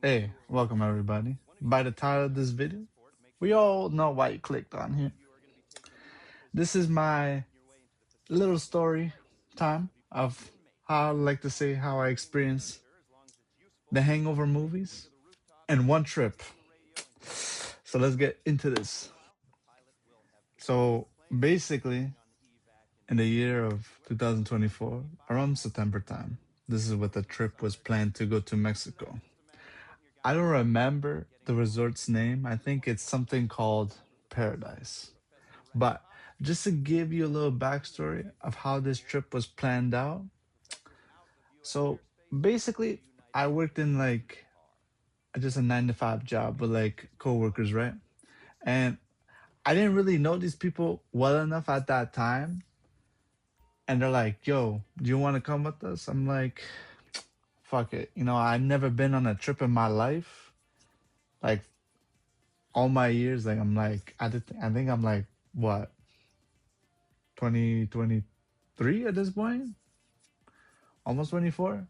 Hey, welcome everybody. By the title of this video, we all know why you clicked on here. This is my little story time of how I like to say how I experience the Hangover movies in one trip. So let's get into this. So basically, in the year of 2024, around September time, this is what the trip was planned to go to Mexico. I don't remember the resort's name. I think it's something called Paradise. But just to give you a little backstory of how this trip was planned out. So basically, I worked in like just a 9 to 5 job with like coworkers, right? And I didn't really know these people well enough at that time. And they're like, yo, do you want to come with us? I'm like, fuck it. I've never been on a trip in my life. Like all my years, like I'm like, I think I'm like, what, 2023 at this point? Almost 24.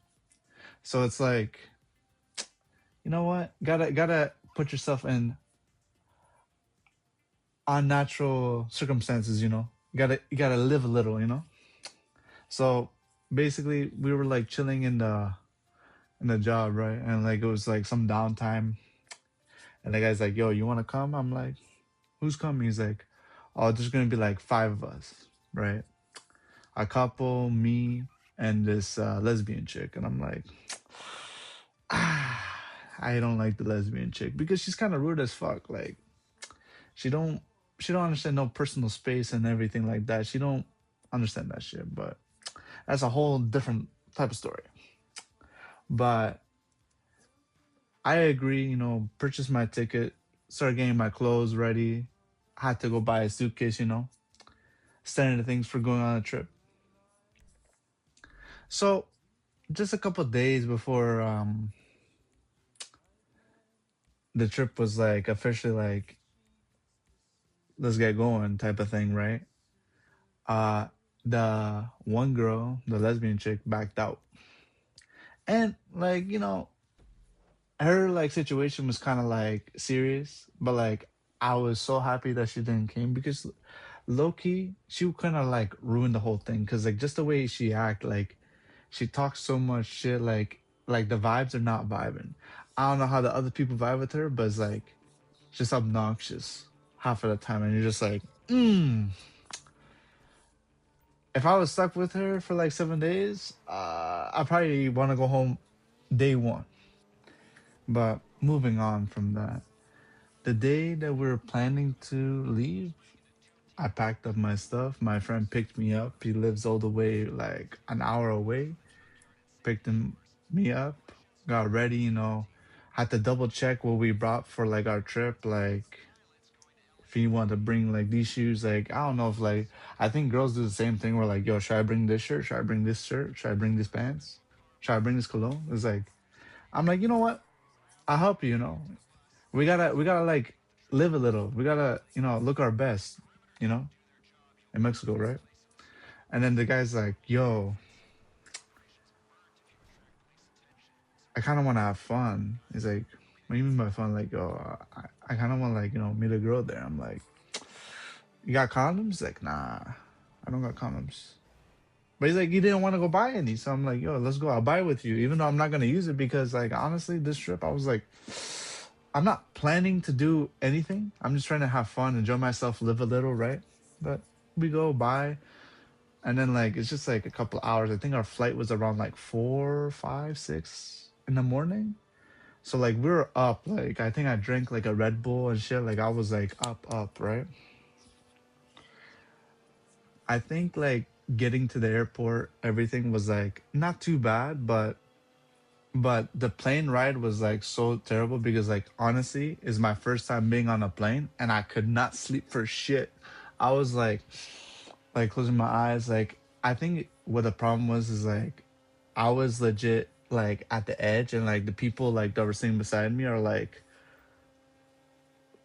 So it's like, you know what? Gotta put yourself in unnatural circumstances, You gotta live a little. So basically we were like chilling in the job, right? And like it was like some downtime. And the guy's like, yo, you wanna come? I'm like, who's coming? He's like, oh, there's gonna be like 5 of us, right? A couple, me, and this lesbian chick. And I'm like, I don't like the lesbian chick because she's kind of rude as fuck. Like she don't she don't understand no personal space and everything like that. She don't understand that shit. But that's a whole different type of story. But I agree. Purchase my ticket, start getting my clothes ready. Had to go buy a suitcase. Standard things for going on a trip. So just a couple days before the trip was like officially like let's get going type of thing, right? Uh the one girl, the lesbian chick, backed out. And like, her like situation was kind of like serious, but like I was so happy that she didn't came because low key she kind of like ruined the whole thing because like just the way she act, like she talks so much shit, like the vibes are not vibing. I don't know how the other people vibe with her, but it's like just obnoxious half of the time, and you're just like, if I was stuck with her for like 7 days, I probably want to go home day one. But moving on from that, the day that we were planning to leave, I packed up my stuff. My friend picked me up. He lives all the way like an hour away. Picked me up, got ready. Had to double check what we brought for like our trip. Like if you want to bring like these shoes, like I don't know if like I think girls do the same thing. We're like, yo, should I bring this shirt? Should I bring this shirt? Should I bring these pants? Should I bring this cologne? It's like I'm like, you know what? I'll help you. We gotta like live a little. We gotta look our best. You know, in Mexico, right? And then the guy's like, yo, I kind of want to have fun. He's like, what do you mean by fun? Like, oh, I kind of want like meet a girl there. I'm like, you got condoms? He's like, nah, I don't got condoms. But he's like, he didn't want to go buy any. So I'm like, yo, let's go. I'll buy it with you, even though I'm not gonna use it because, like, honestly, this trip, I was like, I'm not planning to do anything. I'm just trying to have fun, enjoy myself, live a little, right? But we go buy, and then like it's just like a couple hours. I think our flight was around like 4, 5, 6 in the morning. So like we were up. Like I think I drank like a Red Bull and shit. Like I was like up, right? I think like getting to the airport, everything was like not too bad, but the plane ride was like so terrible because like honestly, is my first time being on a plane and I could not sleep for shit. I was like closing my eyes. Like I think what the problem was is like I was legit like at the edge and like the people like that were sitting beside me are like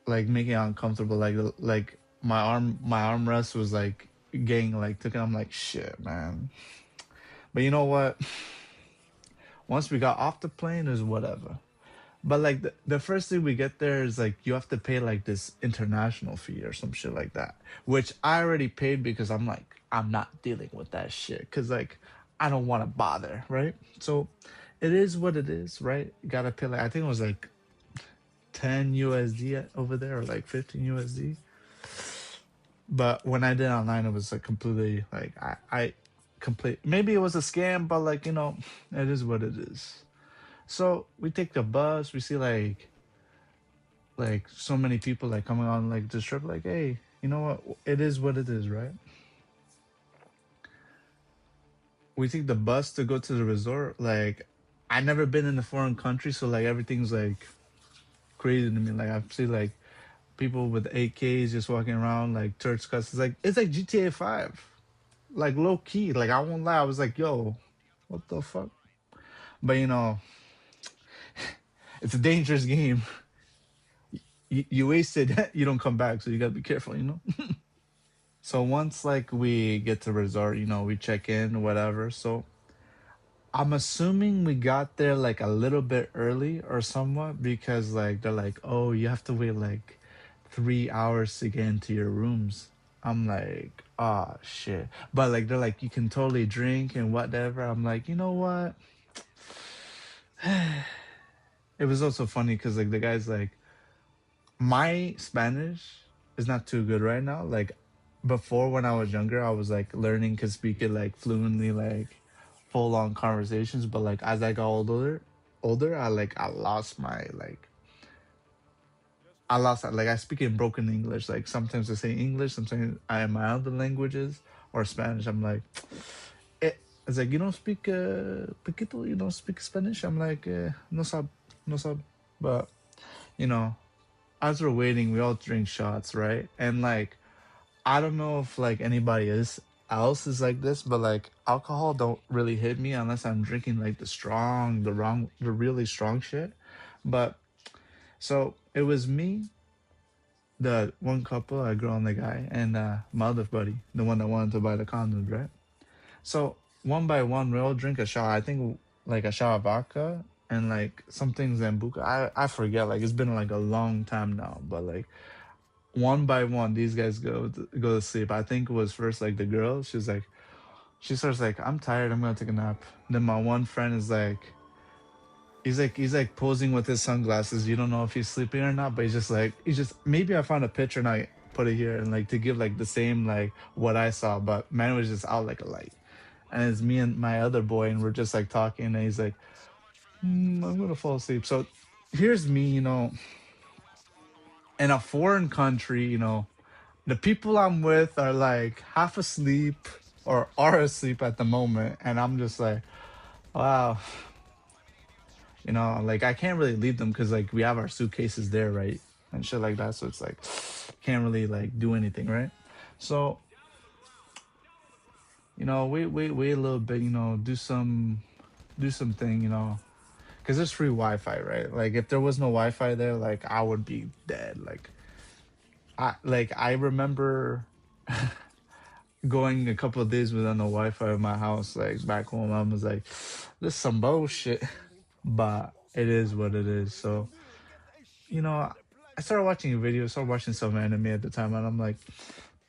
making it uncomfortable. Like my armrest was like getting like taken. I'm like shit, man. But you know what? Once we got off the plane, is whatever. But like the first thing we get there is like you have to pay like this international fee or some shit like that, which I already paid because I'm like I'm not dealing with that shit because like I don't want to bother, right? So it is what it is, right? You gotta pay like I think it was like 10 USD over there or like 15 USD. But when I did online, it was like completely like I complete. Maybe it was a scam, but like it is what it is. So we take the bus. We see like so many people like coming on like this trip. Like, hey, you know what? It is what it is, right? We take the bus to go to the resort. Like, I never been in a foreign country, so like everything's like crazy to me. Like I see like people with AKs just walking around like Turks cuss. It's like GTA 5. Like low key. Like I won't lie. I was like, yo, what the fuck? But it's a dangerous game. You waste it, you don't come back. So you gotta be careful. So once like we get to resort, we check in, whatever. So I'm assuming we got there like a little bit early or somewhat because like they're like, oh, you have to wait like 3 hours to get into your rooms. I'm like, oh shit. But like they're like, you can totally drink and whatever. I'm like, you know what? It was also funny because like the guy's like, my Spanish is not too good right now. Like before when I was younger, I was like learning to speak it like fluently, like full on conversations. But like as I got older, I lost my like I speak in broken English. Like sometimes I say English, sometimes I am my other languages or Spanish. I'm like, it's like you don't speak poquito, you don't speak Spanish. I'm like, no sab, no sab. But you know, as we're waiting, we all drink shots, right? And like, I don't know if like anybody else is like this, but like alcohol don't really hit me unless I'm drinking like the really strong shit. But so it was me, the one couple, a girl and the guy, and my other buddy, the one that wanted to buy the condoms, right? So one by one, we all drink a shot. I think like a shot of vodka and like something Zambuca. I forget. Like it's been like a long time now, but like one by one, these guys go to sleep. I think it was first like the girl. She starts like, I'm tired. I'm gonna take a nap. Then my one friend is like, he's like posing with his sunglasses. You don't know if he's sleeping or not, but he's just maybe I found a picture and I put it here and like to give like the same like what I saw, but man was just out like a light. And it's me and my other boy, and we're just like talking, and he's like, I'm gonna fall asleep. So here's me, in a foreign country, the people I'm with are like half asleep or are asleep at the moment, and I'm just like, wow, like I can't really leave them because like we have our suitcases there, right, and shit like that. So it's like can't really like do anything, right? So wait a little bit, do something, because there's free Wi-Fi, right? Like if there was no Wi-Fi there, like I would be dead. Like I remember going a couple of days without no Wi-Fi in my house, like back home. I was like, this is some bullshit, but it is what it is. So you know, I started watching a video, started watching some anime at the time, and I'm like,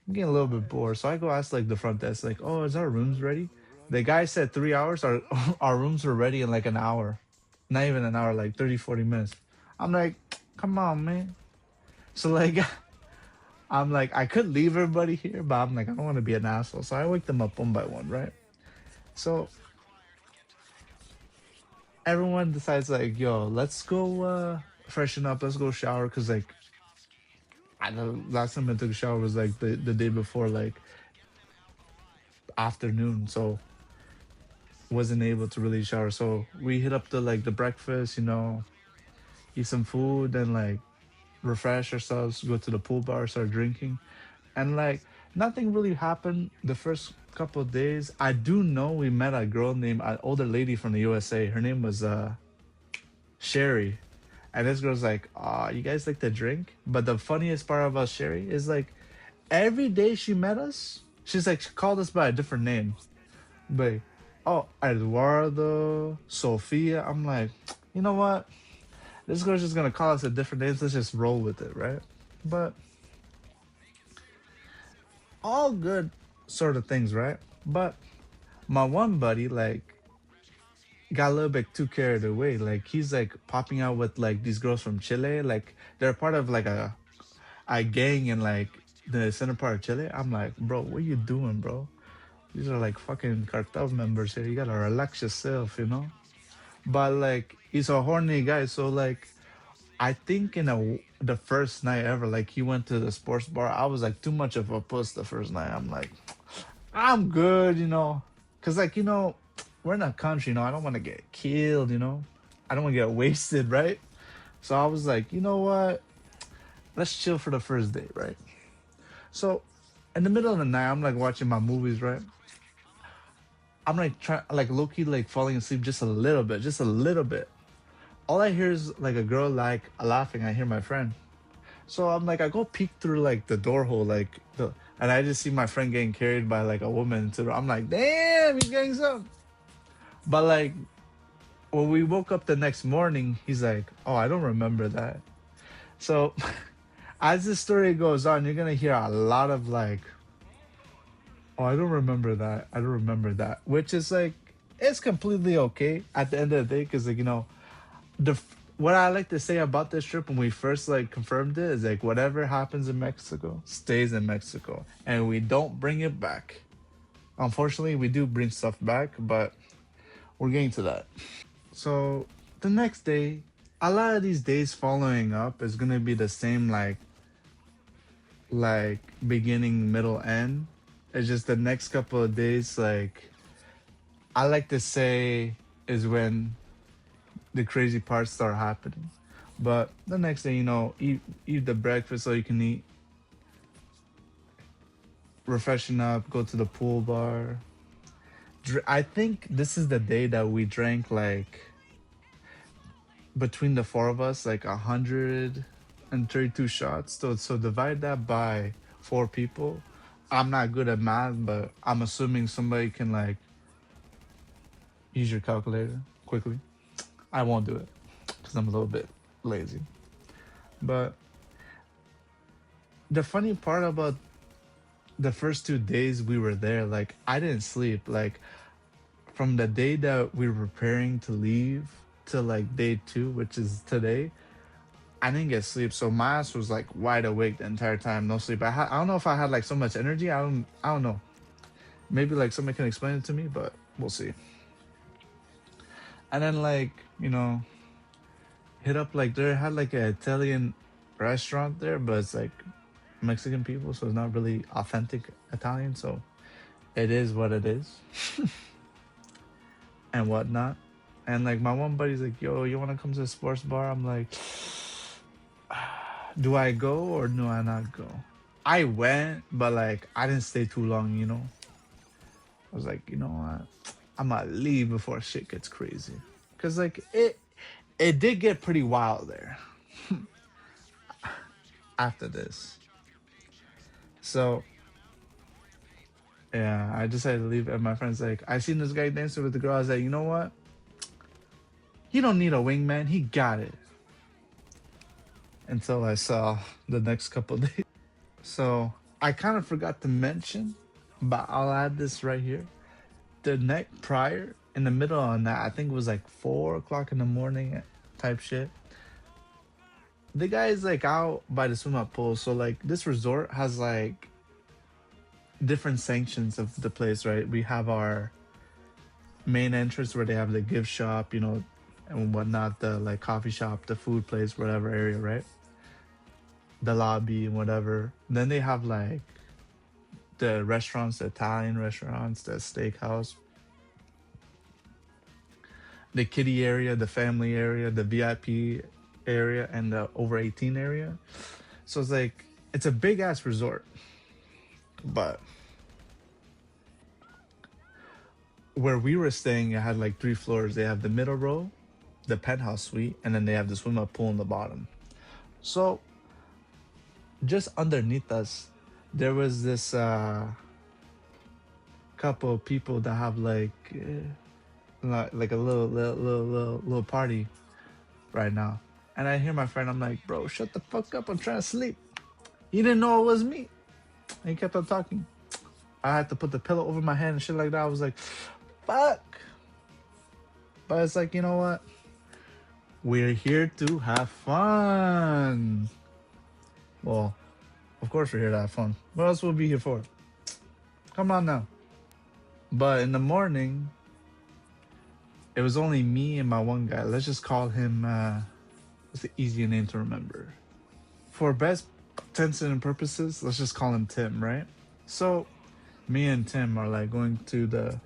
I'm getting a little bit bored. So I go ask like the front desk, like, oh, is our rooms ready? The guy said 3 hours. Our rooms were ready in like an hour, not even an hour, like 30, 40 minutes. I'm like, come on, man. So like, I'm like, I could leave everybody here, but I'm like, I don't want to be an asshole. So I wake them up one by one, right? So everyone decides like, yo, let's go freshen up, let's go shower, cause like the last time I took a shower was like the day before, like afternoon, so wasn't able to really shower. So we hit up the breakfast, eat some food, then like refresh ourselves, go to the pool bar, start drinking, and like nothing really happened the first couple of days. I do know we met a girl named an older lady from the USA. Her name was Sherry. And this girl's like, you guys like to drink? But the funniest part about Sherry is like every day she met us, she's like she called us by a different name. But oh, Eduardo, Sophia. I'm like, you know what? This girl's just gonna call us a different names. Let's just roll with it, right? But all good sort of things, right? But my one buddy, like, got a little bit too carried away. Like, he's like popping out with like these girls from Chile. Like, they're part of like a gang in like the center part of Chile. I'm like, bro, what you doing, bro? These are like fucking cartel members here. You gotta relax yourself, you know? But like, he's a horny guy, so like, I think the first night ever, like he went to the sports bar. I was like too much of a puss the first night. I'm like, I'm good, you know, cause like we're in a country, I don't want to get killed, I don't want to get wasted, right? So I was like, you know what? Let's chill for the first day, right? So in the middle of the night, I'm like watching my movies, right? I'm like trying, like low key, like falling asleep just a little bit, just a little bit. All I hear is like a girl like laughing. I hear my friend. So I'm like, I go peek through like the door hole, and I just see my friend getting carried by like a woman. I'm like, damn, he's getting some. But like when we woke up the next morning, he's like, oh, I don't remember that. So as the story goes on, you're gonna hear a lot of like, oh, I don't remember that. I don't remember that, which is like, it's completely okay at the end of the day, because like what I like to say about this trip when we first like confirmed it is like, whatever happens in Mexico stays in Mexico, and we don't bring it back. Unfortunately, we do bring stuff back, but we're getting to that. So the next day, a lot of these days following up is gonna be the same, like beginning, middle, end. It's just the next couple of days, like I like to say, is when the crazy parts start happening. But the next day, eat the breakfast so you can eat, refreshing up, go to the pool bar. I think this is the day that we drank like, between the four of us, like 132 shots. So divide that by four people. I'm not good at math, but I'm assuming somebody can like use your calculator quickly. I won't do it because I'm a little bit lazy. But the funny part about the first 2 days we were there, like I didn't sleep. Like from the day that we were preparing to leave to like day two, which is today, I didn't get sleep. So my ass was like wide awake the entire time, no sleep. I don't know if I had like so much energy. I don't know. Maybe like somebody can explain it to me, but we'll see. And then like, hit up, like they had like an Italian restaurant there, but it's like Mexican people, so it's not really authentic Italian. So it is what it is and whatnot. And like my one buddy's like, yo, you want to come to the sports bar? I'm like, do I go or do I not go? I went, but like I didn't stay too long. I was like, you know what? I'm gonna leave before shit gets crazy. Cause like it did get pretty wild there after this. So yeah, I decided to leave, and my friend's like, I seen this guy dancing with the girl. I was like, you know what? He don't need a wingman. He got it. Until I saw the next couple days. So I kind of forgot to mention, but I'll add this right here. The night prior, in the middle of that, I think it was like 4 o'clock in the morning type shit. The guy is like out by the swim up pool. So like this resort has like different sanctions of the place, right? We have our main entrance where they have the gift shop, and whatnot, the like coffee shop, the food place, whatever area, right? The lobby and whatever. Then they have like the restaurants, the Italian restaurants, the steakhouse, the kiddie area, the family area, the VIP area, and the over 18 area. So it's like, it's a big ass resort. But where we were staying, it had like 3 floors. They have the middle row, the penthouse suite, and then they have the swim up pool in the bottom. So just underneath us, there was this couple of people that have like a little party right now. And I hear my friend, I'm like, bro, shut the fuck up. I'm trying to sleep. He didn't know it was me. And he kept on talking. I had to put the pillow over my head and shit like that. I was like, fuck. But it's like, you know what? We're here to have fun. Well, of course we're here to have fun. What else would we be here for? Come on now. But in the morning, it was only me and my one guy. Let's just call him, what's the easier name to remember? For best intents and purposes, let's just call him Tim, right? So me and Tim are like going to the,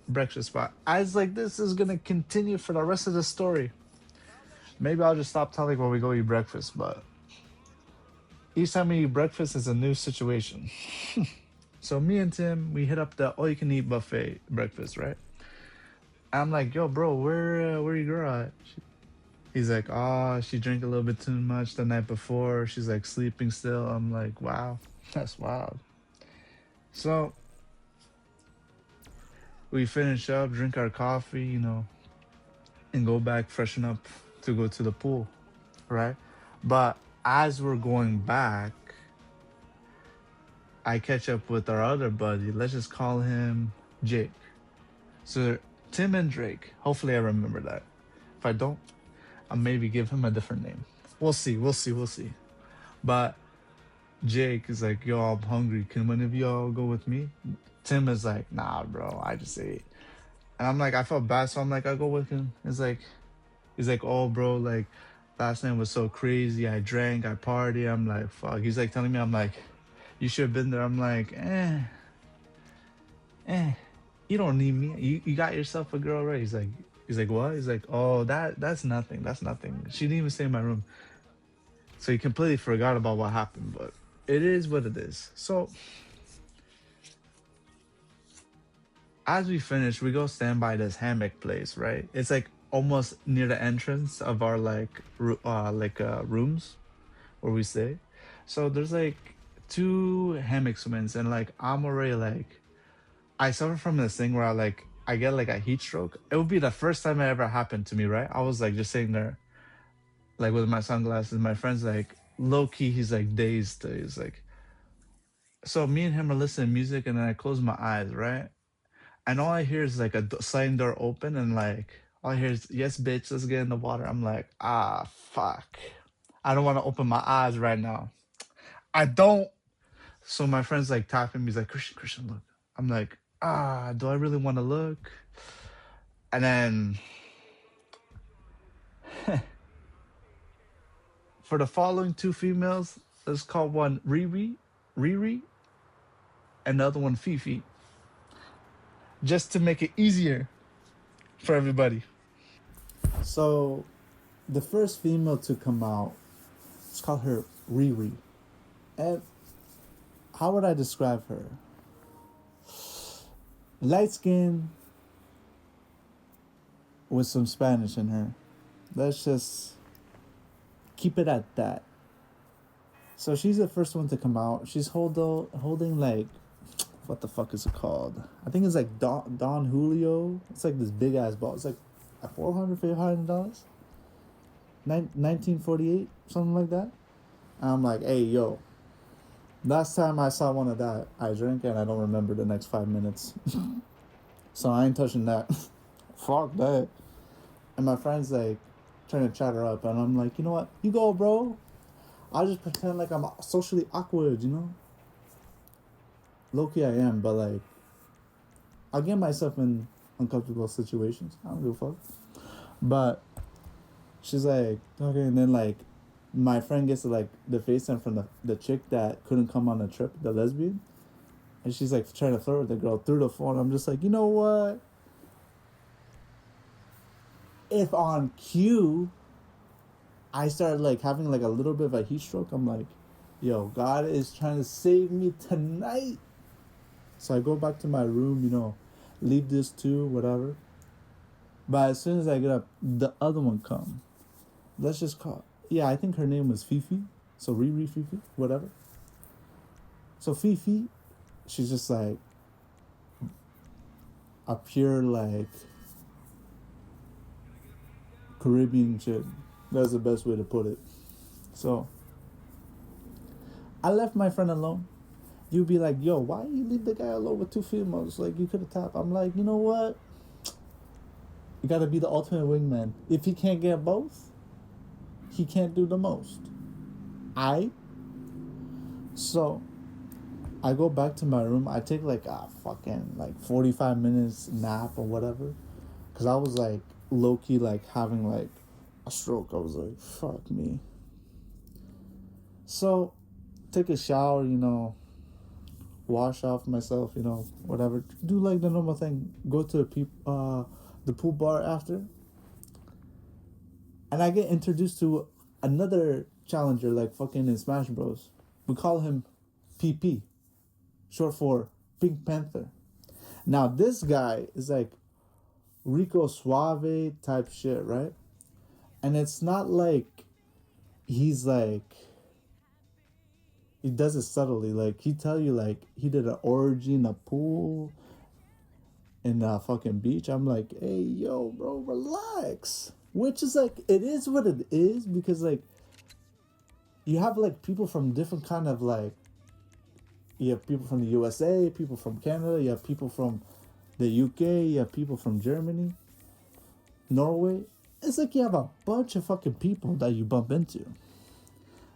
breakfast spot. I was like, this is gonna continue for the rest of the story. Maybe I'll just stop telling when we go eat breakfast, but each time we eat breakfast is a new situation. So me and Tim, we hit up the all-you-can-eat buffet breakfast, right? I'm like, yo, bro, where your girl at? He's like, oh, she drank a little bit too much the night before. She's like sleeping still. I'm like, wow, that's wild. So we finish up, drink our coffee, and go back, freshen up to go to the pool, right? But as we're going back, I catch up with our other buddy. Let's just call him Jake. So Tim and Drake. Hopefully, I remember that. If I don't, I'll maybe give him a different name. We'll see. We'll see. We'll see. But Jake is like, yo, I'm hungry. Can one of y'all go with me? Tim is like, nah, bro. I just ate. And I'm like, I felt bad, so I'm like, I'll go with him. He's like, oh, bro, like, last night was so crazy. I drank, I party. I'm like, fuck. He's like telling me, I'm like, you should have been there. I'm like, you don't need me. You got yourself a girl, right? He's like, what? He's like, oh, that's nothing. That's nothing. She didn't even stay in my room. So he completely forgot about what happened, but it is what it is. So as we finish, we go stand by this hammock place, right? It's like almost near the entrance of our rooms where we stay. So there's like two hammock swings, and like I'm already like I suffer from this thing where I get like a heat stroke. It would be the first time it ever happened to me, right? I was like just sitting there, like with my sunglasses. My friend's like low key, he's like dazed. He's like, so me and him are listening to music, and then I close my eyes, right? And all I hear is like a sliding door open, and like all I hear is yes, bitch, let's get in the water. I'm like, ah, fuck. I don't want to open my eyes right now. I don't. So my friend's like tapping me. He's like, Christian, look. I'm like, do I really want to look? And then for the following two females, let's call one Riri, and the other one Fifi, just to make it easier for everybody. So the first female to come out, let's call her Riri. And how would I describe her? Light skin with some Spanish in her. Let's just keep it at that. So she's the first one to come out. She's holding like, what the fuck is it called? I think it's like Don Julio. It's like this big ass ball. It's like $400, $500, 1948, something like that. And I'm like, hey yo, last time I saw one of that, I drank and I don't remember the next 5 minutes. So I ain't touching that. Fuck that. And my friend's like trying to chat her up, and I'm like, you know what? You go, bro. I'll just pretend like I'm socially awkward, Low key I am, but like, I'll get myself in uncomfortable situations. I don't give a fuck. But she's like, okay, and then like, my friend gets to like the FaceTime from the chick that couldn't come on the trip, the lesbian, and she's like trying to flirt with the girl through the phone. I'm just like, you know what? If on cue I started like having like a little bit of a heat stroke, I'm like, yo, God is trying to save me tonight. So I go back to my room, leave this too, whatever. But as soon as I get up, the other one come. Let's just call. Yeah, I think her name was Fifi. So Riri Fifi, whatever. So Fifi, she's just like a pure like Caribbean chick. That's the best way to put it. So I left my friend alone. You'd be like, yo, why you leave the guy alone with two females? Like, you could have tapped. I'm like, you know what? You gotta be the ultimate wingman. If he can't get both, he can't do the most. I so I go back to my room. I take like a fucking like 45 minutes nap or whatever, cause I was like low key like having like a stroke. I was like, fuck me. So take a shower, wash off myself, whatever. Do like the normal thing. Go to the pool bar after, and I get introduced to another challenger like fucking in Smash Bros. We call him PP, short for Pink Panther. Now this guy is like Rico Suave type shit, right? And it's not like he's like he does it subtly. Like he tell you like he did an orgy in a pool in a fucking beach. I'm like, hey yo, bro, relax. Which is like it is what it is because like you have like people from different kind of like you have people from the USA, people from Canada, you have people from the UK, you have people from Germany, Norway. It's like you have a bunch of fucking people that you bump into.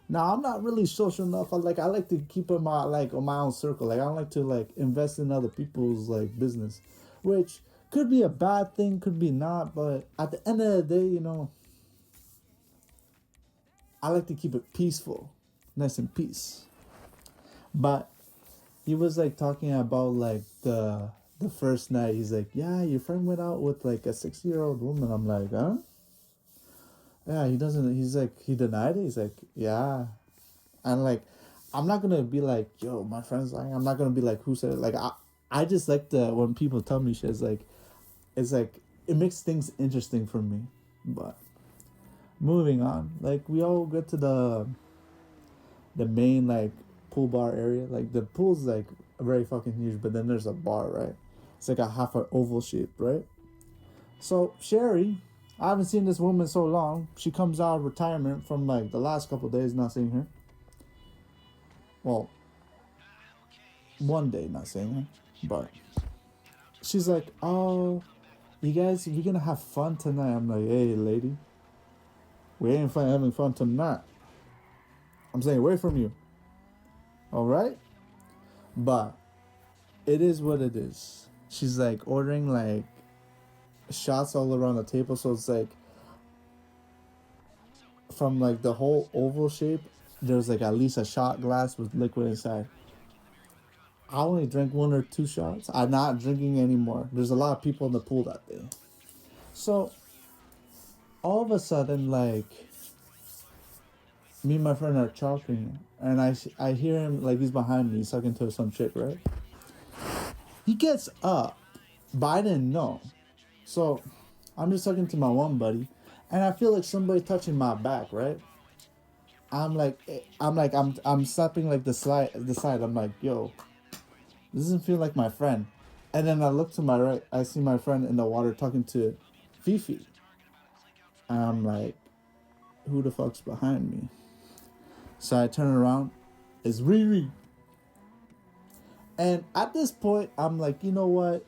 Now I'm not really social enough. I like to keep in my like on my own circle. Like I don't like to like invest in other people's like business, which could be a bad thing, could be not. But at the end of the day, I like to keep it peaceful, nice and peace. But he was like talking about like the first night. He's like, yeah, your friend went out with like a 60-year-old woman. I'm like, huh? Yeah, he doesn't. He's like, he denied it. He's like, yeah, and like, I'm not gonna be like, yo, my friend's lying. I'm not gonna be like, who said it? Like, I just like the when people tell me shit. It's like it makes things interesting for me. But moving on, like we all get to the main like pool bar area. Like the pool's like very fucking huge, but then there's a bar, right? It's like a half an oval shape, right? So Sherry, I haven't seen this woman so long. She comes out of retirement from like the last couple of days not seeing her. Well, one day not seeing her, but she's like, "Oh, you guys, we're gonna have fun tonight." I'm like, "Hey, lady, we ain't having fun tonight." I'm saying away from you, all right? But it is what it is. She's like ordering like shots all around the table, so it's like from like the whole oval shape, there's like at least a shot glass with liquid inside. I only drank one or two shots. I'm not drinking anymore. There's a lot of people in the pool that day. So all of a sudden, like me and my friend are talking, and I hear him like he's behind me, he's talking to some chick, right? He gets up, but I didn't know. So I'm just talking to my one buddy, and I feel like somebody touching my back, right? I'm slapping like the side. I'm like, yo, this doesn't feel like my friend. And then I look to my right, I see my friend in the water talking to Fifi. And I'm like, who the fuck's behind me? So I turn around, it's Riri. And at this point, I'm like, you know what?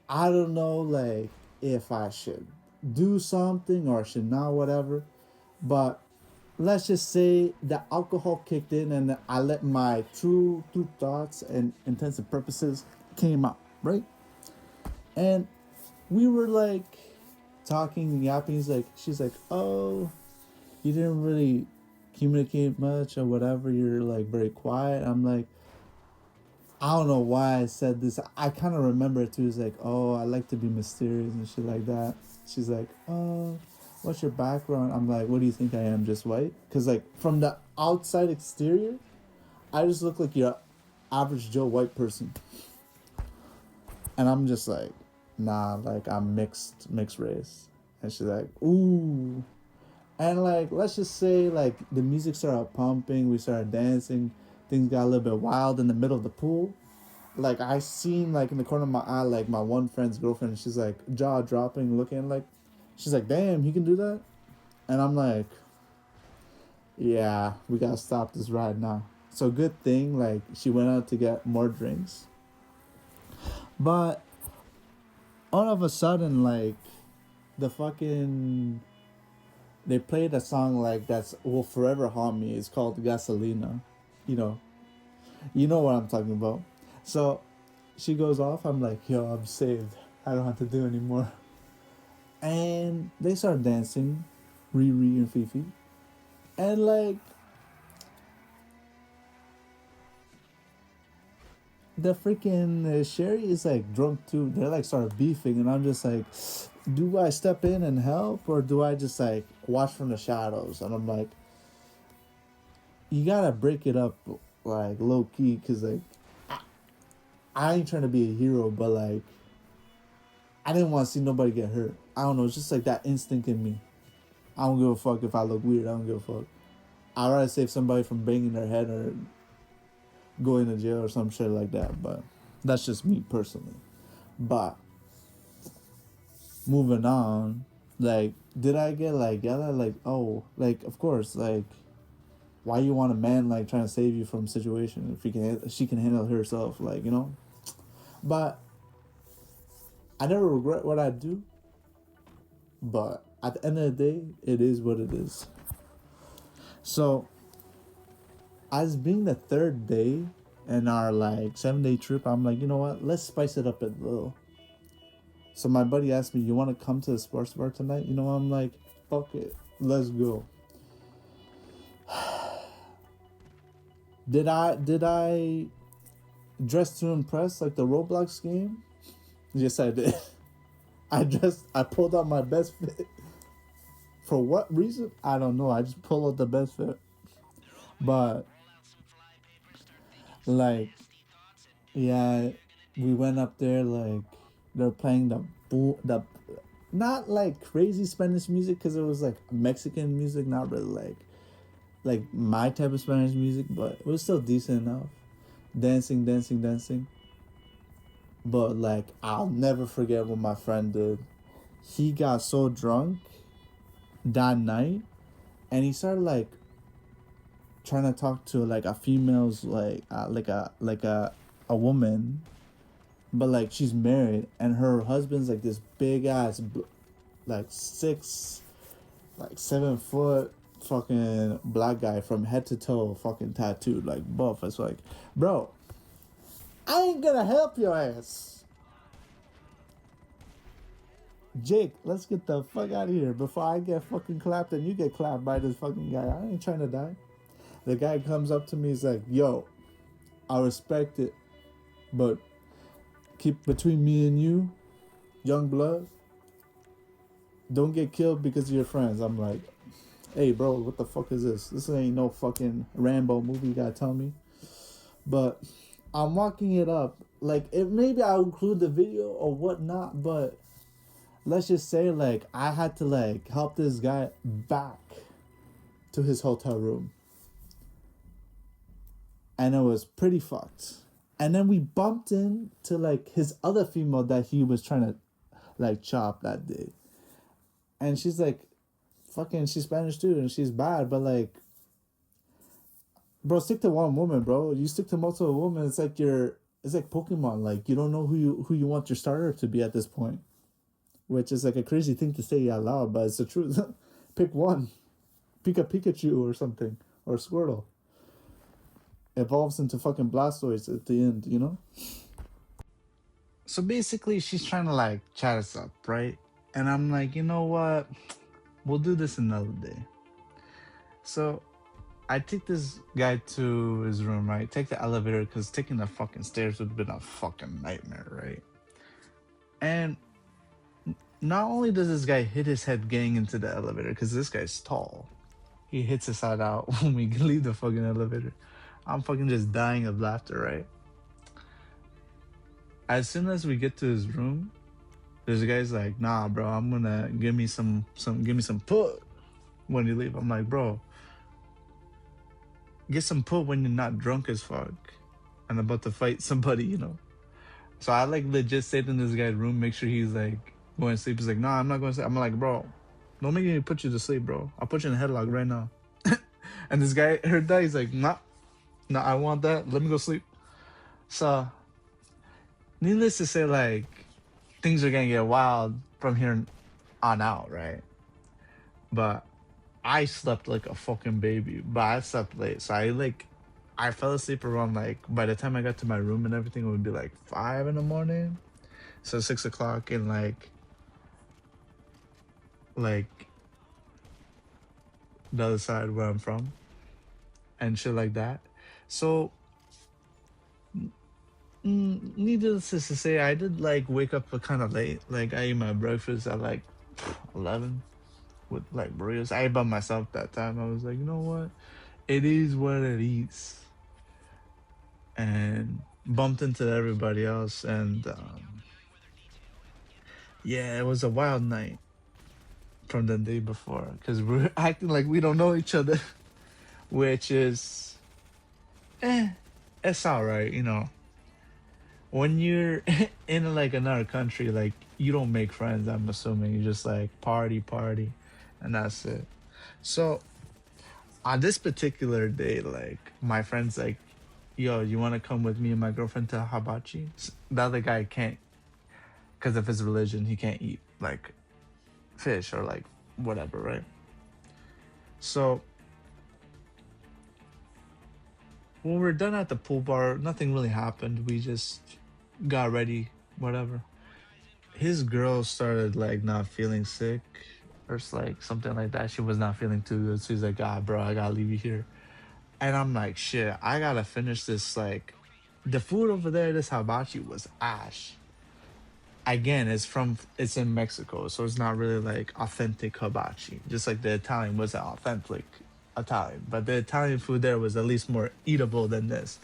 I don't know, like, if I should do something or should not, whatever. But let's just say the alcohol kicked in and I let my true thoughts and intents and purposes came out, right? And we were like talking, yapping. She's like, oh, you didn't really communicate much or whatever. You're like very quiet. I'm like, I don't know why I said this. I kind of remember it too. It's like, oh, I like to be mysterious and shit like that. She's like, oh, what's your background? I'm like, what do you think I am? Just white? Because like from the outside exterior, I just look like your average Joe white person. And I'm just like, nah, like I'm mixed race. And she's like, ooh. And like, let's just say like the music started pumping, we started dancing, things got a little bit wild in the middle of the pool. Like I seen like in the corner of my eye, like my one friend's girlfriend, she's like jaw dropping, looking like She's like, damn, he can do that? And I'm like, yeah, we gotta stop this right now. So good thing, like, she went out to get more drinks. But all of a sudden, like, the fucking they played a song like that's will forever haunt me. It's called Gasolina. You know, you know what I'm talking about. So she goes off. I'm like, yo, I'm saved. I don't have to do anymore. And they start dancing, Riri and Fifi, and like the freaking Sherry is like drunk too. They're like start beefing, and I'm just like, do I step in and help, or do I just like watch from the shadows? And I'm like, you gotta break it up like low key, cause like I ain't trying to be a hero, but like I didn't want to see nobody get hurt. I don't know, it's just like that instinct in me. I don't give a fuck if I look weird. I don't give a fuck. I'd rather save somebody from banging their head or going to jail or some shit like that. But that's just me personally. But moving on, like, did I get like yelled at? Like, oh, like of course, like, why you want a man like trying to save you from a situation if she can handle herself, like, you know. But I never regret what I do. But at the end of the day, it is what it is. So, as being the third day in our like 7-day trip, I'm like, you know what? Let's spice it up a little. So my buddy asked me, "You want to come to the sports bar tonight?" You know, I'm like, "Fuck it, let's go." Did I dress to impress like the Roblox game? Yes, I did. I pulled out my best fit. For what reason? I don't know. I just pulled out the best fit. But like, yeah, we went up there like they're playing the not like crazy Spanish music because it was like Mexican music, not really like my type of Spanish music, but it was still decent enough. Dancing, dancing, dancing. But like I'll never forget what my friend did. He got so drunk that night, and he started like trying to talk to like a female's like a woman, but like she's married and her husband's like this big ass like 7 foot fucking black guy from head to toe, fucking tattooed, like buff. It's like, bro, I ain't gonna help your ass. Jake, let's get the fuck out of here before I get fucking clapped and you get clapped by this fucking guy. I ain't trying to die. The guy comes up to me, he's like, yo, I respect it, but keep between me and you, young blood, don't get killed because of your friends. I'm like, hey, bro, what the fuck is this? This ain't no fucking Rambo movie, you gotta tell me. But I'm walking it up. Like, maybe I'll include the video or whatnot, but let's just say, like, I had to, like, help this guy back to his hotel room. And it was pretty fucked. And then we bumped into, like, his other female that he was trying to, like, chop that day. And she's, like, fucking, she's Spanish too, and she's bad, but, like, bro, stick to one woman, bro. You stick to multiple women, it's like Pokemon. Like, you don't know who you want your starter to be at this point. Which is, like, a crazy thing to say out loud, but it's the truth. Pick one. Pick a Pikachu or something. Or Squirtle. Evolves into fucking Blastoise at the end, you know? So basically, she's trying to, like, chat us up, right? And I'm like, you know what? We'll do this another day. So I take this guy to his room, right? Take the elevator, because taking the fucking stairs would have been a fucking nightmare, right? And not only does this guy hit his head getting into the elevator, because this guy's tall, he hits his side out when we leave the fucking elevator. I'm fucking just dying of laughter, right? As soon as we get to his room, there's a guy's like, nah, bro, I'm gonna give me some put when you leave. I'm like, bro, get some put when you're not drunk as fuck and about to fight somebody, you know? So I like legit stayed in this guy's room, make sure he's like going to sleep. He's like, nah, I'm not going to sleep. I'm like, bro, don't make me put you to sleep, bro. I'll put you in a headlock right now. And this guy heard that. He's like, nah, nah, I want that. Let me go sleep. So, needless to say, like, things are gonna get wild from here on out, right? But I slept like a fucking baby, but I slept late. So I fell asleep around like, by the time I got to my room and everything, it would be like 5 in the morning. So 6 o'clock in like the other side where I'm from and shit like that. So needless to say, I did like wake up kind of late. Like I ate my breakfast at like 11 with like burritos. I ate by myself that time. I was like, you know what? It is what it is. And bumped into everybody else. And yeah, it was a wild night from the day before because we're acting like we don't know each other, which is, eh, it's all right, you know. When you're in like another country, like you don't make friends. I'm assuming you just like party, party, and that's it. So on this particular day, like my friends like, yo, you want to come with me and my girlfriend to hibachi? The other guy can't because of his religion. He can't eat like fish or like whatever, right? So when we're done at the pool bar, nothing really happened. We just got ready, whatever. His girl started like not feeling sick or like something like that. She was not feeling too good. So he's like, ah, bro, I gotta leave you here. And I'm like, shit, I gotta finish this. Like, the food over there, this hibachi was ash. Again, it's in Mexico, so it's not really like authentic hibachi. Just like the Italian wasn't authentic Italian, but the Italian food there was at least more eatable than this.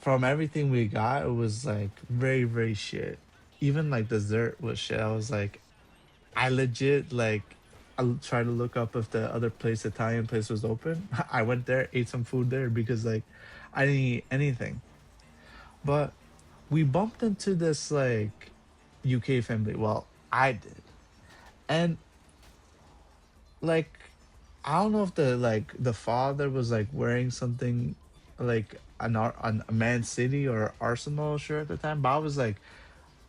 From everything we got, it was like very, very shit. Even like dessert was shit. I was like, I legit like I tried to look up if the other place, Italian place, was open. I went there, ate some food there because like I didn't eat anything. But we bumped into this like UK family. Well, I did. And like I don't know if the father was like wearing something like an a Man City or Arsenal shirt at the time, but I was like,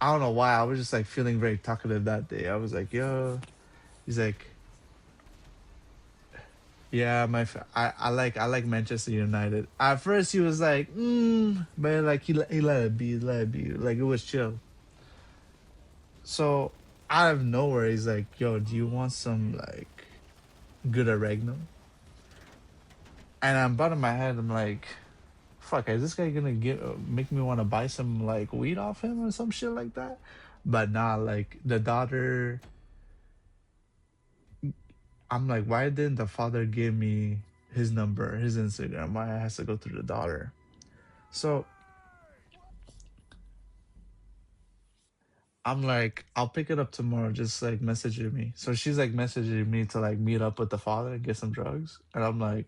I don't know why, I was just like feeling very talkative that day. I was like, yo, he's like, yeah, I like Manchester United. At first he was like, but like he let it be, let it be, like it was chill. So out of nowhere, he's like, yo, do you want some like good oregano? And I'm butting my head. I'm like, fuck, is this guy gonna make me want to buy some like weed off him or some shit like that? But nah, like the daughter, I'm like, why didn't the father give me his number, his Instagram? Why I has to go through the daughter? So I'm like, I'll pick it up tomorrow. Just like messaging me. So she's like messaging me to like meet up with the father and get some drugs. And I'm like,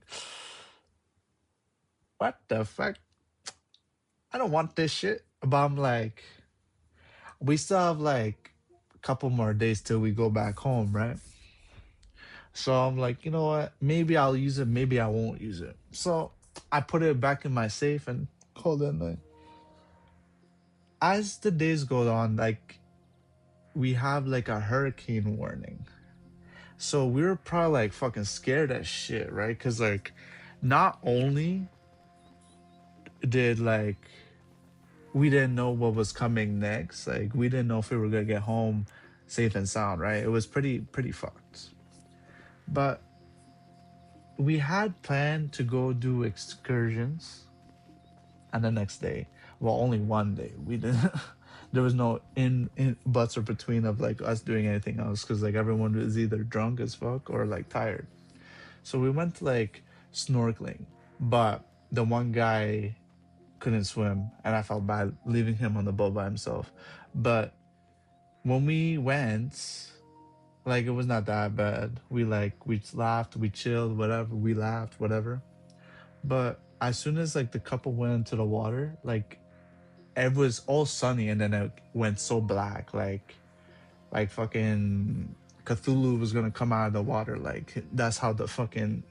what the fuck? I don't want this shit. But I'm like, we still have like a couple more days till we go back home, right? So I'm like, you know what? Maybe I'll use it. Maybe I won't use it. So I put it back in my safe and called it a night. As the days go on, like we have like a hurricane warning. So we were probably like fucking scared as shit, right? Because like not only did like we didn't know what was coming next, like we didn't know if we were gonna get home safe and sound, right? It was pretty fucked. But we had planned to go do excursions and the next day. Well, only one day. We didn't. There was no in buts or between of like us doing anything else because like everyone was either drunk as fuck or like tired. So we went like snorkeling, but the one guy couldn't swim, and I felt bad leaving him on the boat by himself. But when we went, like it was not that bad. We laughed, we chilled, whatever. We laughed, whatever. But as soon as like the couple went into the water, like it was all sunny and then it went so black. Like like fucking Cthulhu was gonna come out of the water. Like that's how the fucking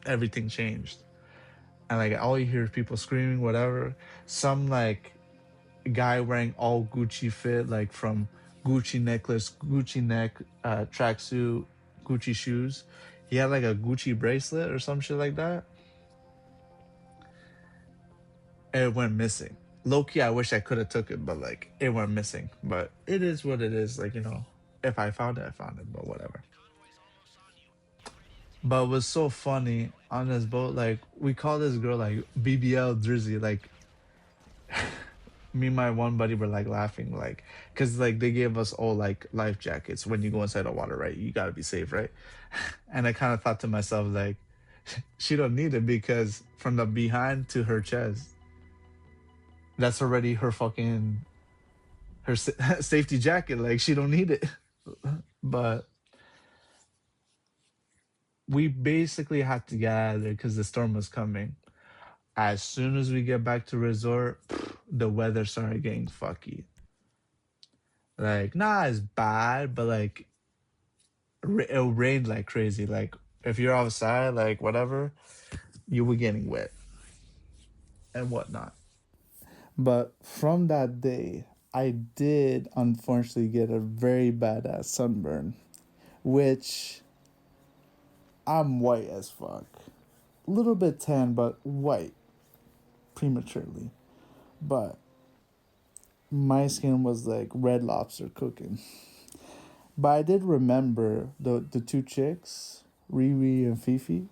everything changed. And like all you hear is people screaming, whatever. Some like guy wearing all Gucci fit, like from Gucci necklace, Gucci neck, tracksuit, Gucci shoes. He had like a Gucci bracelet or some shit like that. And it went missing. Low key, I wish I could have took it, but like it went missing. But it is what it is. Like, if I found it, I found it. But whatever. But it was so funny on this boat. Like we call this girl like BBL Drizzy. Like me and my one buddy were like laughing, like, because like they gave us all like life jackets when you go inside the water, right? You gotta be safe, right? And I kind of thought to myself, like, she don't need it because from the behind to her chest, that's already her fucking her safety jacket. Like she don't need it. But we basically had to get out of there because the storm was coming. As soon as we get back to resort, the weather started getting fucky. Like, not as bad, but like it rained like crazy. Like, if you're outside, like whatever, you were getting wet and whatnot. But from that day, I did unfortunately get a very bad ass sunburn, which I'm white as fuck. A little bit tan, but white prematurely. But my skin was like red lobster cooking. But I did remember the two chicks, Riri and Fifi.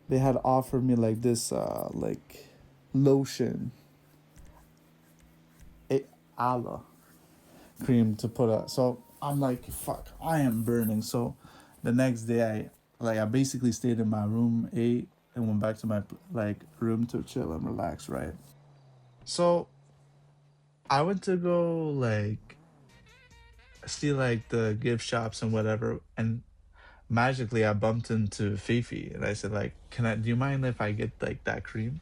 They had offered me like this like lotion, a aloe cream to put on. So I'm like, fuck, I am burning. So the next day I basically stayed in my room, ate, and went back to my like room to chill and relax, right? So I went to go like see like the gift shops and whatever, and magically I bumped into Fifi and I said like, "Can I? Do you mind if I get like that cream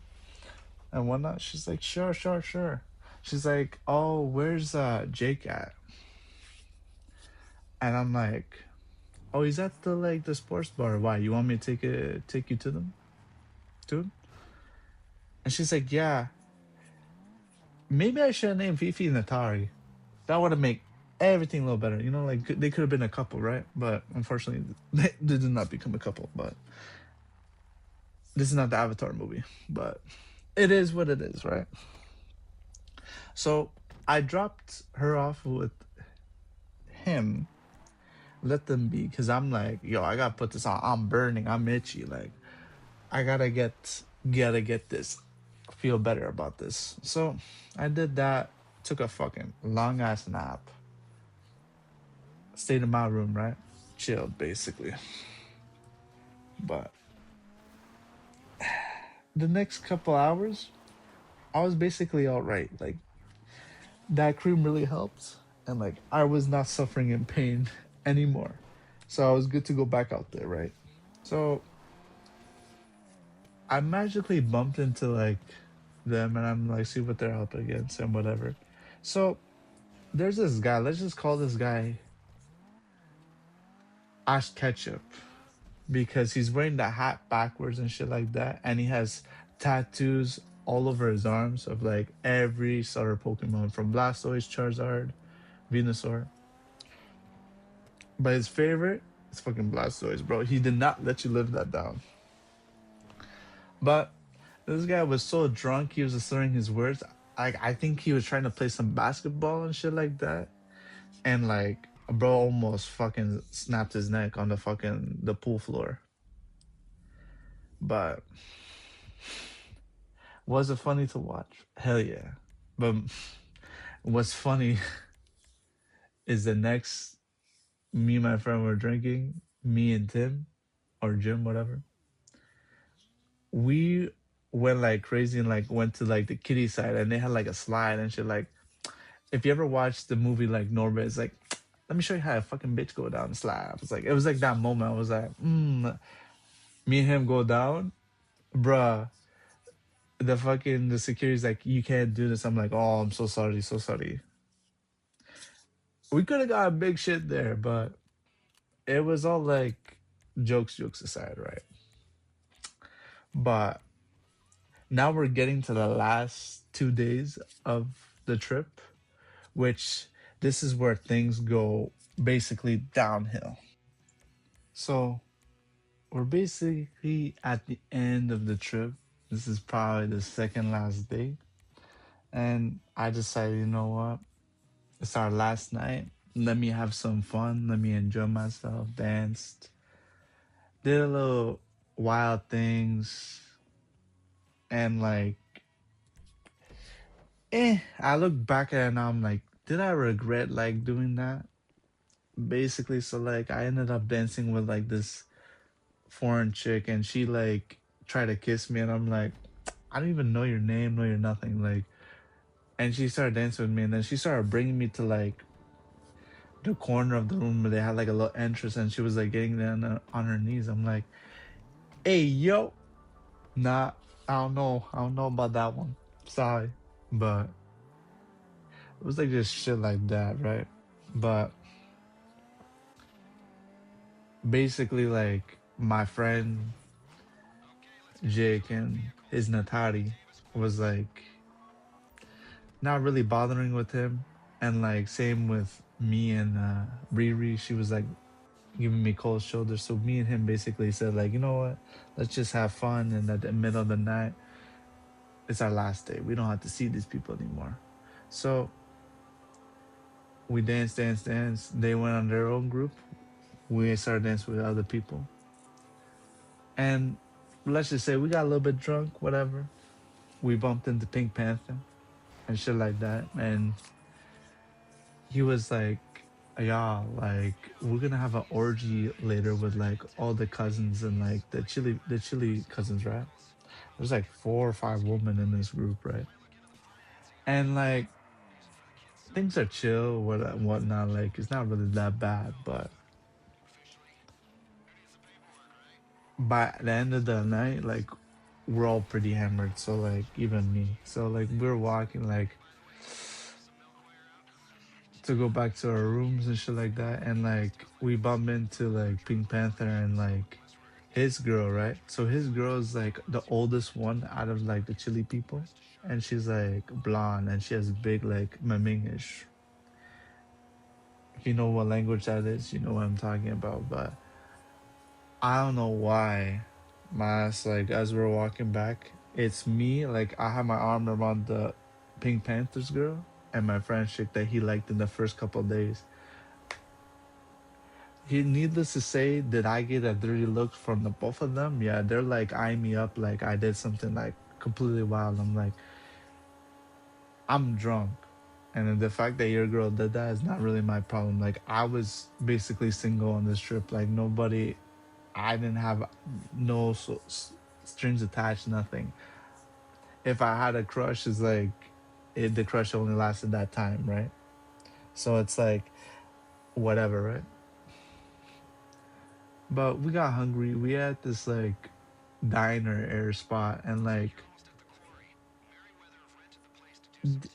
and whatnot?" She's like, "Sure, sure, sure." She's like, "Oh, where's Jake at?" And I'm like, "Oh, he's at the sports bar. Why? You want me to take you to them, to him?" And she's like, "Yeah, maybe I should have named Fifi and Atari. That would have made everything a little better. Like they could have been a couple, right? But unfortunately, they did not become a couple. But this is not the Avatar movie. But it is what it is, right?" So I dropped her off with him. Let them be, because I'm like, yo, I gotta put this on. I'm burning. I'm itchy. Like I gotta get this. Feel better about this. So I did that. Took a fucking long ass nap. Stayed in my room, right? Chilled basically. But the next couple hours, I was basically all right. Like that cream really helped, and like I was not suffering in pain anymore. So I was good to go back out there, right? So I magically bumped into like them, and I'm like, see what they're up against and whatever. So there's this guy. Let's just call this guy Ash Ketchup, because he's wearing the hat backwards and shit like that, and he has tattoos all over his arms of like every sort of Pokemon from Blastoise, Charizard, Venusaur. But his favorite is fucking Blastoise, bro. He did not let you live that down. But this guy was so drunk, he was slurring his words. I think he was trying to play some basketball and shit like that, and like bro almost fucking snapped his neck on the pool floor. But was it funny to watch? Hell yeah. But what's funny is the next me and my friend were drinking, me and Tim or Jim, whatever. We went like crazy and like went to like the kiddie side, and they had like a slide and shit. Like if you ever watched the movie like Norbit, it's like, let me show you how a fucking bitch go down the slide. It was like that moment. I was like, me and him go down, bruh. The security's like, you can't do this. I'm like, oh, I'm so sorry, so sorry. We could have got a big shit there, but it was all like jokes aside, right? But now we're getting to the last 2 days of the trip, which this is where things go basically downhill. So we're basically at the end of the trip. This is probably the second last day. And I decided, you know what? It's our last night. Let me have some fun. Let me enjoy myself. Danced. Did a little wild things. And like, I look back at it and I'm like, did I regret like doing that? Basically, so like I ended up dancing with like this foreign chick and she like tried to kiss me and I'm like, I don't even know your name, know your nothing. Like, and she started dancing with me and then she started bringing me to like the corner of the room where they had like a little entrance and she was like getting down on her knees. I'm like, hey yo, nah, I don't know about that one. Sorry, but it was like just shit like that, right? But basically, like my friend Jake and his Natari was like not really bothering with him, and like same with me and Riri. She was like giving me cold shoulders. So me and him basically said like, you know what? Let's just have fun. And at the middle of the night, it's our last day. We don't have to see these people anymore. So we danced. They went on their own group. We started dancing with other people. And let's just say we got a little bit drunk, whatever. We bumped into Pink Panther and shit like that. And he was like, yeah, like we're gonna have an orgy later with like all the cousins and like the chili cousins, right? There's like 4 or 5 women in this group, right? And like things are chill, whatnot. Like it's not really that bad, but by the end of the night, like we're all pretty hammered. So like even me. So like we're walking like to go back to our rooms and shit like that, and like we bump into like Pink Panther and like his girl, right? So his girl is like the oldest one out of like the chili people, and she's like blonde and she has big like mamingish. If you know what language that is, you know what I'm talking about. But I don't know why, my ass, like as we're walking back, it's me. Like I have my arm around the Pink Panthers girl and my friend chick that he liked in the first couple of days. He, needless to say, did I get a dirty look from the both of them? Yeah, they're like eyeing me up like I did something like completely wild. I'm like, I'm drunk. And then the fact that your girl did that is not really my problem. Like I was basically single on this trip. Like nobody, I didn't have no strings attached, nothing. If I had a crush, it's like the crush only lasted that time, right? So it's like whatever, right? But we got hungry. We had this like diner air spot, and like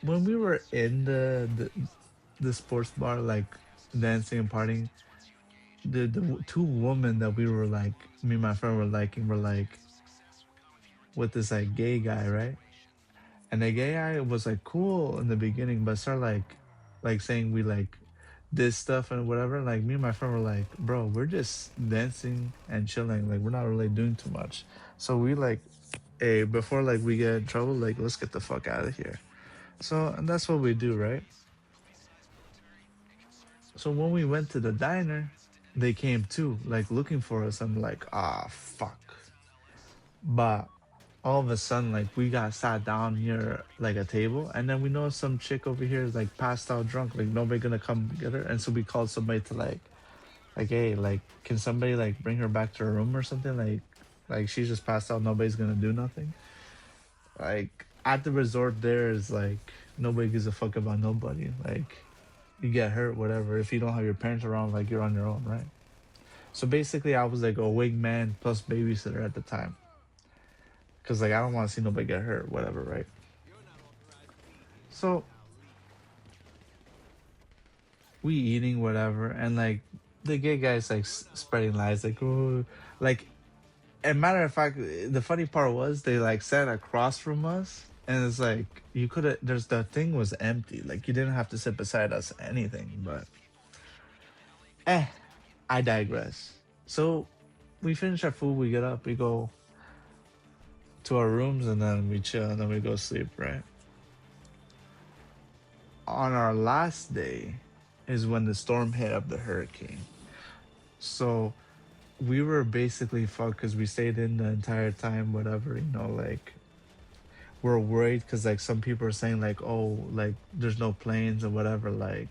when we were in the sports bar, like dancing and partying, the 2 women that we were like, me and my friend were liking, were like with this like gay guy, right? And the gay guy was like cool in the beginning, but started like saying we like this stuff and whatever. Like me and my friend were like, bro, we're just dancing and chilling. Like we're not really doing too much. So we like, hey, before like we get in trouble, like let's get the fuck out of here. So and that's what we do, right? So when we went to the diner, they came too, like looking for us. I'm like, ah, fuck. But all of a sudden, like we got sat down near like a table, and then we know some chick over here is like passed out drunk. Like nobody gonna come get her, and so we called somebody to like hey, like can somebody like bring her back to her room or something? Like she's just passed out. Nobody's gonna do nothing. Like at the resort, there is like nobody gives a fuck about nobody. Like you get hurt, whatever. If you don't have your parents around, like you're on your own, right? So basically, I was like a wingman plus babysitter at the time, cause like I don't want to see nobody get hurt, whatever, right? So we eating whatever, and like the gay guys like spreading lies, like oh, like. And matter of fact, the funny part was they like sat across from us, and it's like you could have. There's the thing was empty, like you didn't have to sit beside us anything. But eh, I digress. So we finish our food, we get up, we go to our rooms, and then we chill, and then we go sleep. Right on our last day is when the storm hit up the hurricane. So we were basically fucked because we stayed in the entire time, whatever, like we're worried because like some people are saying like, oh, like there's no planes or whatever, like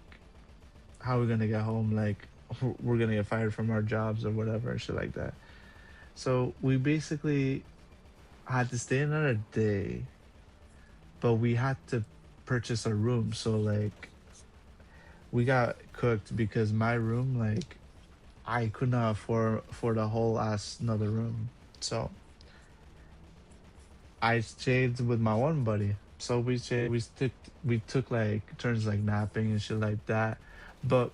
how are we gonna get home, like we're gonna get fired from our jobs or whatever, shit like that. So we basically had to stay another day, but we had to purchase a room. So like we got cooked because my room, like I could not afford a whole ass another room. So I stayed with my one buddy. So we took like turns like napping and shit like that. But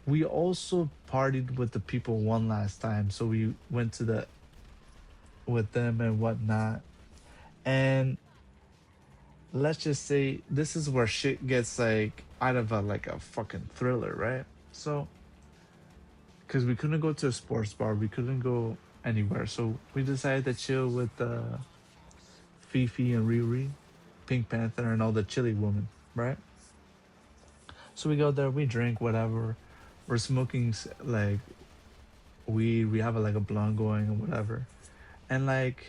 we also partied with the people one last time. So we went to the with them and whatnot. And let's just say this is where shit gets like out of a like a fucking thriller, right? So because we couldn't go to a sports bar, we couldn't go anywhere. So we decided to chill with Fifi and Riri, Pink Panther, and all the chili women, right? So we go there, we drink whatever. We're smoking like weed. We have like a blunt going and whatever. And like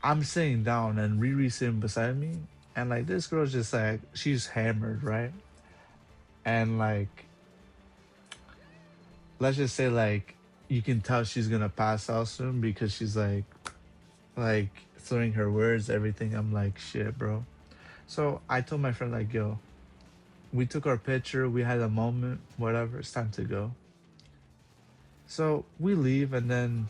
I'm sitting down and Riri sitting beside me, and like this girl's just like she's hammered, right? And like let's just say like you can tell she's gonna pass out soon because she's like throwing her words, everything. I'm like shit, bro. So I told my friend like, yo, we took our picture, we had a moment, whatever, it's time to go. So we leave, and then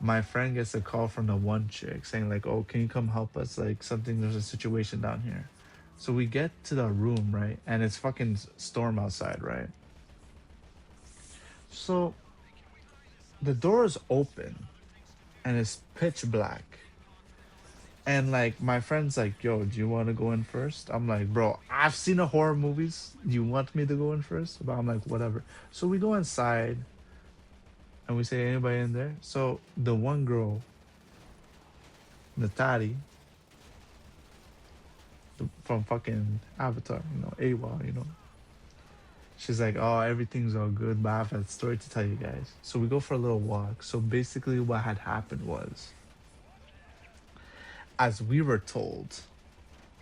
my friend gets a call from the one chick saying like, oh, can you come help us, like something, there's a situation down here. So we get to the room, right, and it's fucking storm outside, right? So the door is open and it's pitch black, and like my friend's like, yo, do you want to go in first? I'm like, bro, I've seen the horror movies, you want me to go in first? But I'm like, whatever. So we go inside and we say, anybody in there? So the one girl, Natari, from fucking Avatar, AWA, she's like, oh, everything's all good, but I have a story to tell you guys. So we go for a little walk. So basically what had happened was, as we were told,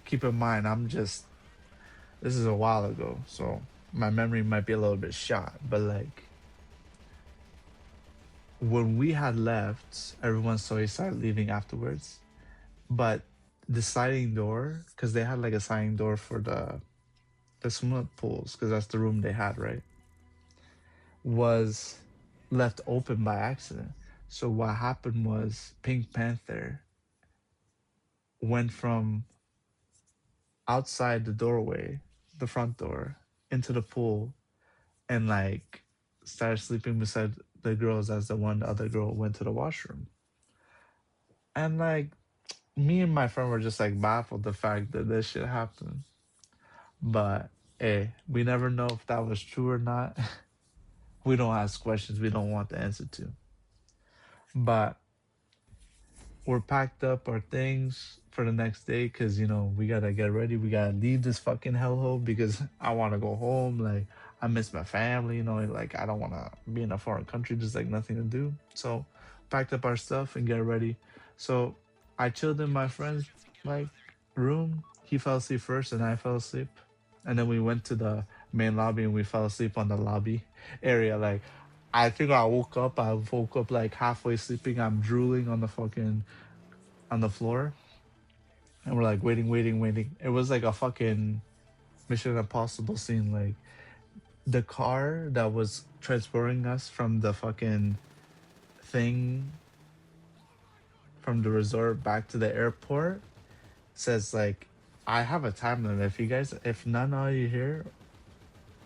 keep in mind, this is a while ago, so my memory might be a little bit shot, but like when we had left, everyone slowly started leaving afterwards. But the sliding door, because they had like a sliding door for the swimming pools, because that's the room they had, right, was left open by accident. So what happened was Pink Panther went from outside the doorway, the front door, into the pool, and like started sleeping beside the girls as the other girl went to the washroom. And like me and my friend were just like baffled the fact that this shit happened. But hey, we never know if that was true or not. We don't ask questions we don't want the answer to. But we're packed up our things for the next day because we gotta get ready. We gotta leave this fucking hellhole because I want to go home. Like I miss my family. Like I don't want to be in a foreign country, just like nothing to do. So packed up our stuff and get ready. So I chilled in my friend's like room. He fell asleep first, and I fell asleep. And then we went to the main lobby and we fell asleep on the lobby area. Like I think I woke up. I woke up like halfway sleeping. I'm drooling on the fucking on the floor, and we're like waiting, waiting, waiting. It was like a fucking Mission Impossible scene. Like the car that was transporting us from the fucking thing from the resort back to the airport says like I have a time limit. If none of you here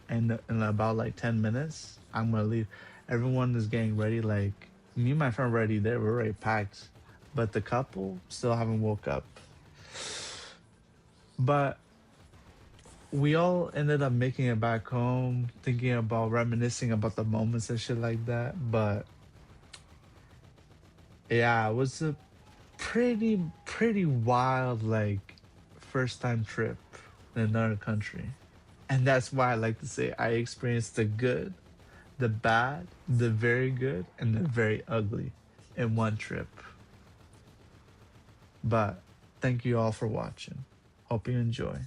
in about like 10 minutes, I'm gonna leave. Everyone is getting ready. Like me and my friend already there. We're already packed, but the couple still haven't woke up. But we all ended up making it back home, thinking about reminiscing about the moments and shit like that. But yeah, it was a pretty wild like first time trip in another country. And that's why I like to say I experienced the good, the bad, the very good, and the very ugly in one trip. But thank you all for watching. Hope you enjoy.